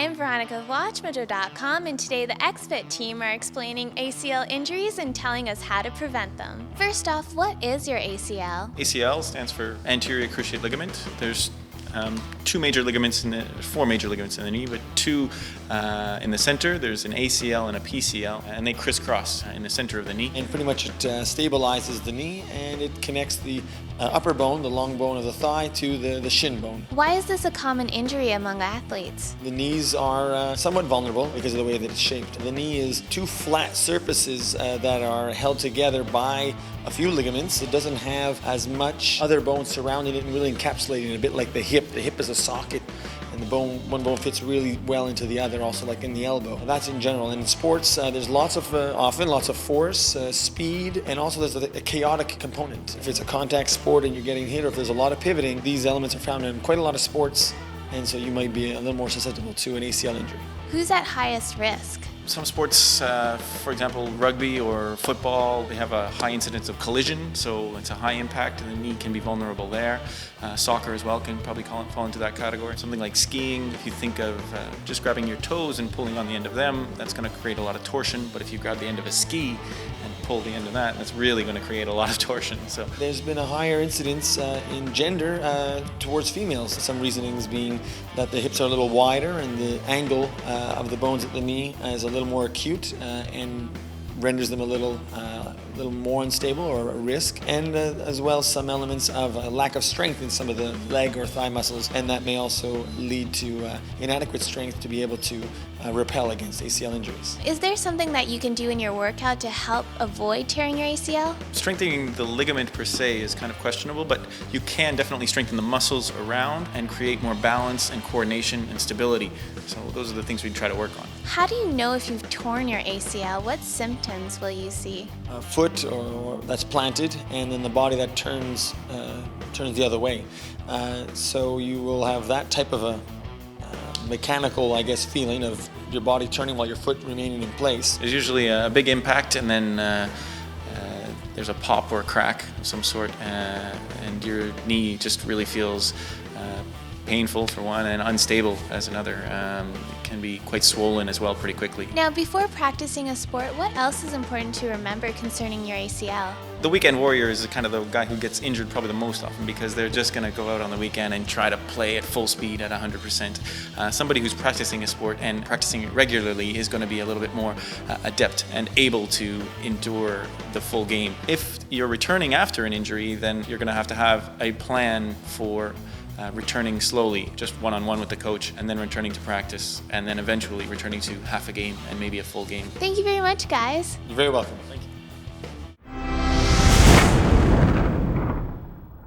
I'm Veronica of WatchMojo.com, and today the XFit team are explaining ACL injuries and telling us how to prevent them. First off, what is your ACL? ACL stands for anterior cruciate ligament. There's four major ligaments in the knee, but two in the center. There's an ACL and a PCL, and they crisscross in the center of the knee. And pretty much it stabilizes the knee, and it connects the upper bone, the long bone of the thigh, to the shin bone. Why is this a common injury among athletes? The knees are somewhat vulnerable because of the way that it's shaped. The knee is two flat surfaces that are held together by a few ligaments. It doesn't have as much other bone surrounding it and really encapsulating it, a bit like the hip. The hip is a socket, and one bone fits really well into the other, also like in the elbow. That's in general. And in sports, there's often lots of force, speed, and also there's a chaotic component. If it's a contact sport and you're getting hit, or if there's a lot of pivoting, these elements are found in quite a lot of sports, and so you might be a little more susceptible to an ACL injury. Who's at highest risk? Some sports, for example, rugby or football, they have a high incidence of collision, so it's a high impact and the knee can be vulnerable there. Soccer as well can probably fall into that category. Something like skiing, if you think of just grabbing your toes and pulling on the end of them, that's going to create a lot of torsion, but if you grab the end of a ski and pull the end of that, that's really going to create a lot of torsion. So there's been a higher incidence in gender towards females. Some reasonings being that the hips are a little wider and the angle of the bones at the knee is a little more acute and renders them a little more unstable or a risk, and as well some elements of a lack of strength in some of the leg or thigh muscles, and that may also lead to inadequate strength to be able to repel against ACL injuries. Is there something that you can do in your workout to help avoid tearing your ACL? Strengthening the ligament per se is kind of questionable, but you can definitely strengthen the muscles around and create more balance and coordination and stability. So those are the things we try to work on. How do you know if you've torn your ACL? What symptoms will you see? A foot or that's planted, and then the body that turns the other way. So you will have that type of a mechanical, feeling of your body turning while your foot remaining in place. There's usually a big impact, and then there's a pop or a crack of some sort, and your knee just really feels painful for one and unstable as another. It can be quite swollen as well pretty quickly. Now, before practicing a sport, what else is important to remember concerning your ACL? The weekend warrior is kind of the guy who gets injured probably the most often because they're just going to go out on the weekend and try to play at full speed at 100%. Somebody who's practicing a sport and practicing it regularly is going to be a little bit more adept and able to endure the full game. If you're returning after an injury, then you're going to have a plan for returning slowly, just one-on-one with the coach, and then returning to practice, and then eventually returning to half a game and maybe a full game. Thank you very much, guys. You're very welcome. Thank you.